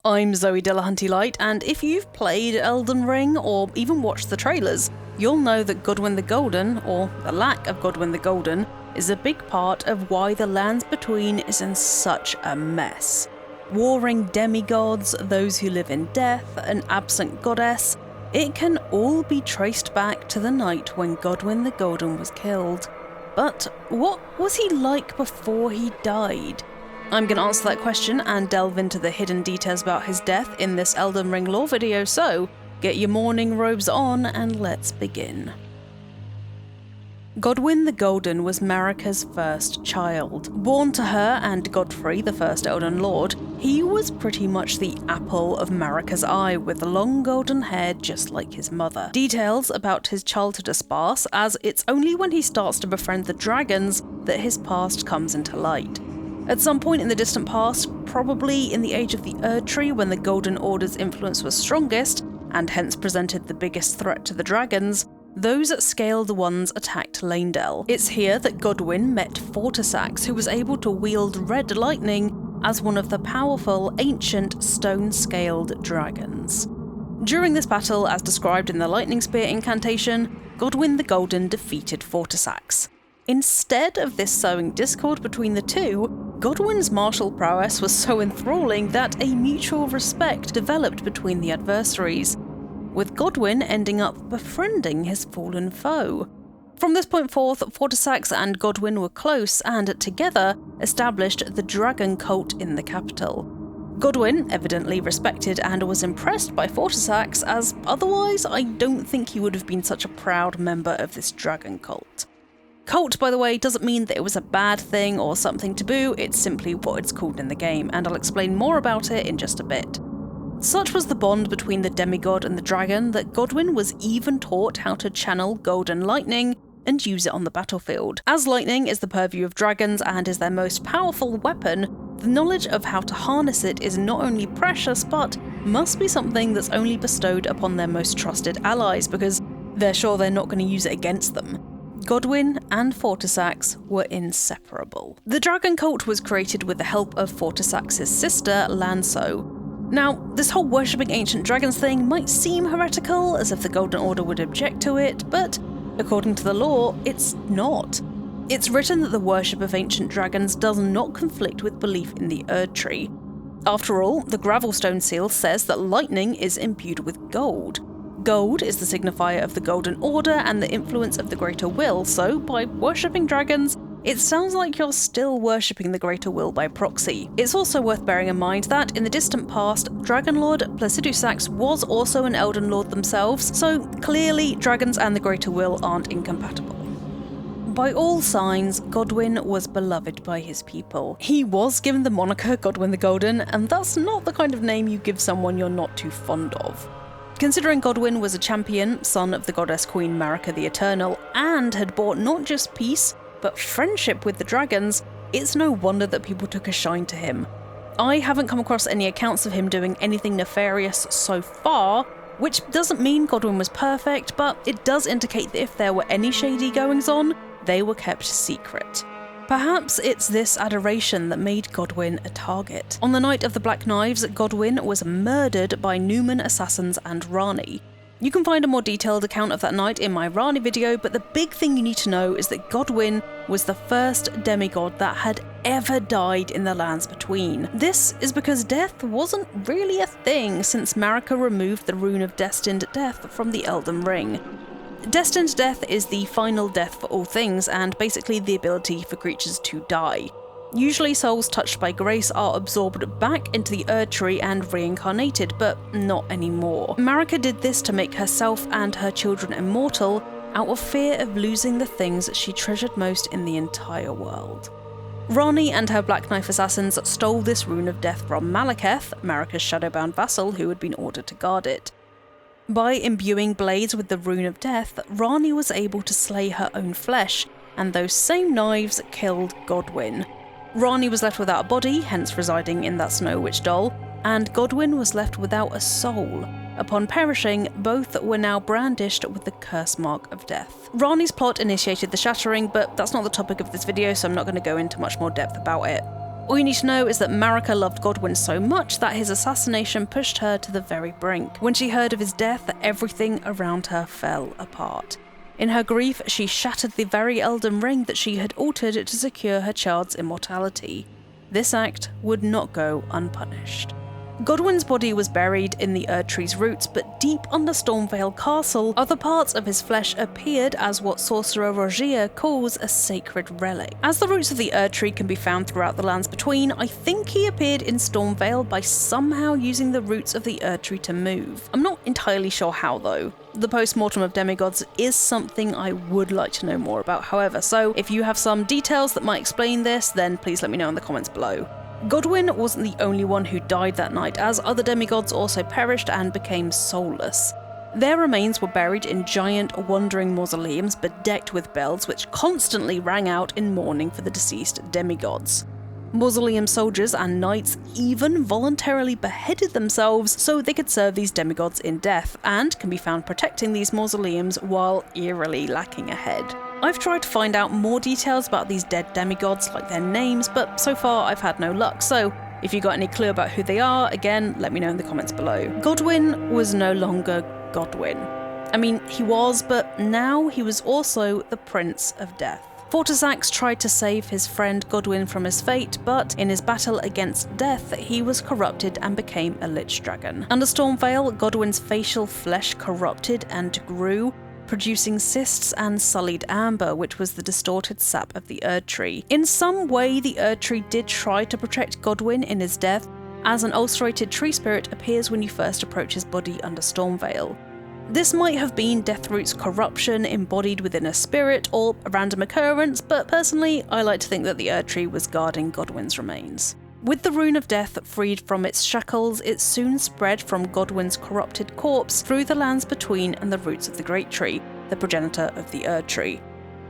I'm Zoe Delahunty-Light, and if you've played Elden Ring or even watched the trailers, you'll know that Godwin the Golden, or the lack of Godwin the Golden, is a big part of why the Lands Between is in such a mess. Warring demigods, those who live in death, an absent goddess, it can all be traced back to the night when Godwin the Golden was killed. But what was he like before he died? I'm going to answer that question and delve into the hidden details about his death in this Elden Ring lore video, so get your mourning robes on and let's begin. Godwin the Golden was Marika's first child. Born to her and Godfrey, the first Elden Lord, he was pretty much the apple of Marika's eye, with long golden hair just like his mother. Details about his childhood are sparse, as it's only when he starts to befriend the dragons that his past comes into light. At some point in the distant past, probably in the age of the Erd Tree when the Golden Order's influence was strongest, and hence presented the biggest threat to the dragons, those Scaled Ones attacked Leyndell. It's here that Godwin met Fortisax, who was able to wield red lightning as one of the powerful, ancient, stone-scaled dragons. During this battle, as described in the Lightning Spear incantation, Godwin the Golden defeated Fortisax. Instead of this sowing discord between the two, Godwin's martial prowess was so enthralling that a mutual respect developed between the adversaries, with Godwin ending up befriending his fallen foe. From this point forth, Fortisax and Godwin were close and, together, established the dragon cult in the capital. Godwin evidently respected and was impressed by Fortisax, as otherwise I don't think he would have been such a proud member of this dragon cult. Cult, by the way, doesn't mean that it was a bad thing or something taboo, it's simply what it's called in the game, and I'll explain more about it in just a bit. Such was the bond between the demigod and the dragon that Godwin was even taught how to channel golden lightning and use it on the battlefield. As lightning is the purview of dragons and is their most powerful weapon, the knowledge of how to harness it is not only precious, but must be something that's only bestowed upon their most trusted allies, because they're sure they're not going to use it against them. Godwin and Fortisax were inseparable. The dragon cult was created with the help of Fortisax's sister, Lanso. Now, this whole worshipping ancient dragons thing might seem heretical, as if the Golden Order would object to it, but according to the lore, it's not. It's written that the worship of ancient dragons does not conflict with belief in the Erd Tree. After all, the Gravelstone seal says that lightning is imbued with gold. Gold is the signifier of the Golden Order and the influence of the Greater Will, so by worshipping dragons, it sounds like you're still worshipping the Greater Will by proxy. It's also worth bearing in mind that in the distant past, Dragonlord Placidusax was also an Elden Lord themselves, so clearly dragons and the Greater Will aren't incompatible. By all signs, Godwin was beloved by his people. He was given the moniker Godwin the Golden, and that's not the kind of name you give someone you're not too fond of. Considering Godwin was a champion, son of the goddess Queen Marika the Eternal, and had brought not just peace, but friendship with the dragons, it's no wonder that people took a shine to him. I haven't come across any accounts of him doing anything nefarious so far, which doesn't mean Godwin was perfect, but it does indicate that if there were any shady goings on, they were kept secret. Perhaps it's this adoration that made Godwin a target. On the night of the Black Knives, Godwin was murdered by Numen assassins and Ranni. You can find a more detailed account of that night in my Ranni video, but the big thing you need to know is that Godwin was the first demigod that had ever died in the Lands Between. This is because death wasn't really a thing since Marika removed the rune of Destined Death from the Elden Ring. Destined Death is the final death for all things, and basically the ability for creatures to die. Usually souls touched by grace are absorbed back into the Erd Tree and reincarnated, but not anymore. Marika did this to make herself and her children immortal, out of fear of losing the things she treasured most in the entire world. Ranni and her Black Knife assassins stole this rune of death from Malekith, Marika's shadowbound vassal who had been ordered to guard it. By imbuing blades with the rune of death, Ranni was able to slay her own flesh, and those same knives killed Godwin. Ranni was left without a body, hence residing in that Snow Witch doll, and Godwin was left without a soul. Upon perishing, both were now brandished with the curse mark of death. Ranni's plot initiated the Shattering, but that's not the topic of this video, so I'm not going to go into much more depth about it. All you need to know is that Marika loved Godwin so much that his assassination pushed her to the very brink. When she heard of his death, everything around her fell apart. In her grief, she shattered the very Elden Ring that she had altered to secure her child's immortality. This act would not go unpunished. Godwin's body was buried in the Erdtree's roots, but deep under Stormveil Castle, other parts of his flesh appeared as what sorcerer Rogier calls a sacred relic. As the roots of the Erdtree can be found throughout the lands between, I think he appeared in Stormveil by somehow using the roots of the Erdtree to move. I'm not entirely sure how though. The Postmortem of Demigods is something I would like to know more about, however, so if you have some details that might explain this, then please let me know in the comments below. Godwin wasn't the only one who died that night, as other demigods also perished and became soulless. Their remains were buried in giant, wandering mausoleums bedecked with bells which constantly rang out in mourning for the deceased demigods. Mausoleum soldiers and knights even voluntarily beheaded themselves so they could serve these demigods in death, and can be found protecting these mausoleums while eerily lacking a head. I've tried to find out more details about these dead demigods, like their names, but so far I've had no luck, so if you got any clue about who they are, again, let me know in the comments below. Godwin was no longer Godwin. I mean, he was, but now he was also the Prince of Death. Fortisax tried to save his friend Godwin from his fate, but in his battle against death, he was corrupted and became a Lich Dragon. Under Stormveil, Godwin's facial flesh corrupted and grew, producing cysts and sullied amber, which was the distorted sap of the Erdtree. In some way, the Erdtree did try to protect Godwin in his death, as an ulcerated tree spirit appears when you first approach his body under Stormveil. This might have been Deathroot's corruption embodied within a spirit, or a random occurrence, but personally, I like to think that the Erdtree was guarding Godwin's remains. With the Rune of Death freed from its shackles, it soon spread from Godwin's corrupted corpse through the lands between and the roots of the Great Tree, the progenitor of the Erdtree.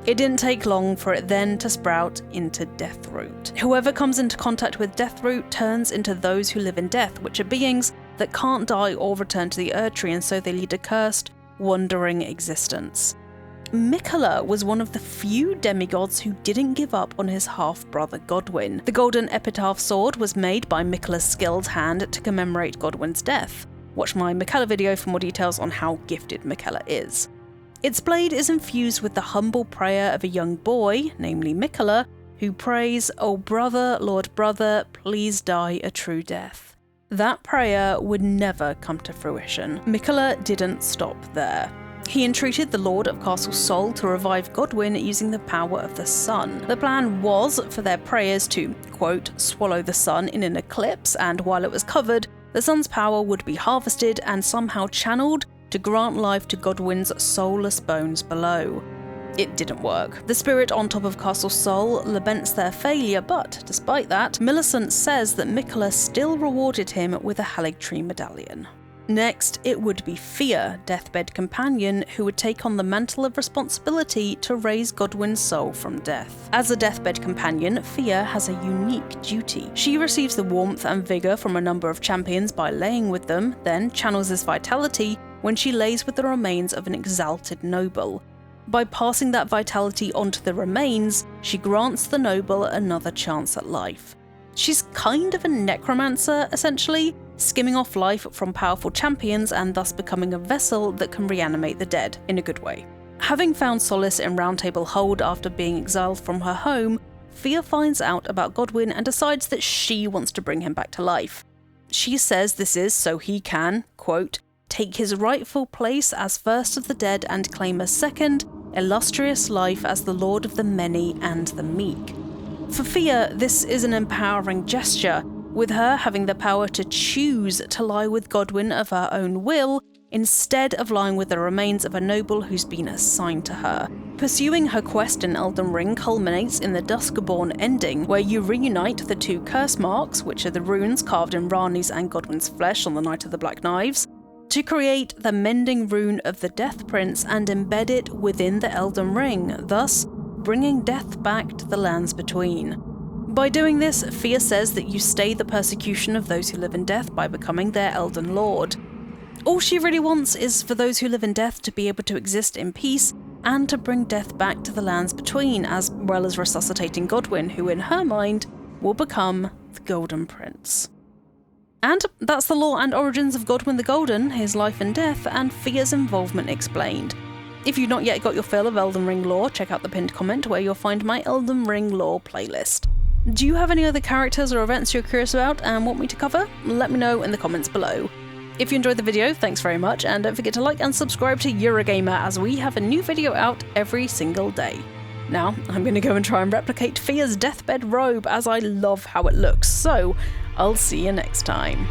It didn't take long for it then to sprout into Deathroot. Whoever comes into contact with Deathroot turns into those who live in death, which are beings that can't die or return to the Erdtree, and so they lead a cursed, wandering existence. Miquella was one of the few demigods who didn't give up on his half-brother Godwin. The golden epitaph sword was made by Miquella's skilled hand to commemorate Godwin's death. Watch my Miquella video for more details on how gifted Miquella is. Its blade is infused with the humble prayer of a young boy, namely Miquella, who prays, "Oh brother, Lord brother, please die a true death." That prayer would never come to fruition. Miquella didn't stop there. He entreated the Lord of Castle Sol to revive Godwin using the power of the sun. The plan was for their prayers to, quote, swallow the sun in an eclipse, and while it was covered, the sun's power would be harvested and somehow channeled to grant life to Godwin's soulless bones below. It didn't work. The spirit on top of Castle Sol laments their failure, but despite that, Millicent says that Miquella still rewarded him with a Haligtree medallion. Next, it would be Fia, Deathbed Companion, who would take on the mantle of responsibility to raise Godwin's soul from death. As a Deathbed Companion, Fia has a unique duty. She receives the warmth and vigour from a number of champions by laying with them, then channels this vitality when she lays with the remains of an exalted noble. By passing that vitality onto the remains, she grants the noble another chance at life. She's kind of a necromancer, essentially, skimming off life from powerful champions and thus becoming a vessel that can reanimate the dead, in a good way. Having found solace in Roundtable Hold after being exiled from her home, Fia finds out about Godwin and decides that she wants to bring him back to life. She says this is so he can, quote, take his rightful place as first of the dead and claim a second, illustrious life as the Lord of the many and the meek. For Fia, this is an empowering gesture, with her having the power to choose to lie with Godwin of her own will, instead of lying with the remains of a noble who's been assigned to her. Pursuing her quest in Elden Ring culminates in the Duskborn ending, where you reunite the two curse marks, which are the runes carved in Rani's and Godwin's flesh on the Night of the Black Knives, to create the Mending Rune of the Death Prince and embed it within the Elden Ring, thus bringing death back to the lands between. By doing this, Fia says that you stay the persecution of those who live in death by becoming their Elden Lord. All she really wants is for those who live in death to be able to exist in peace and to bring death back to the lands between, as well as resuscitating Godwin, who in her mind will become the Golden Prince. And that's the lore and origins of Godwin the Golden, his life and death, and Fia's involvement explained. If you've not yet got your fill of Elden Ring lore, check out the pinned comment where you'll find my Elden Ring lore playlist. Do you have any other characters or events you're curious about and want me to cover? Let me know in the comments below. If you enjoyed the video, thanks very much, and don't forget to like and subscribe to Eurogamer as we have a new video out every single day. Now, I'm going to go and try and replicate Fia's deathbed robe as I love how it looks, so I'll see you next time.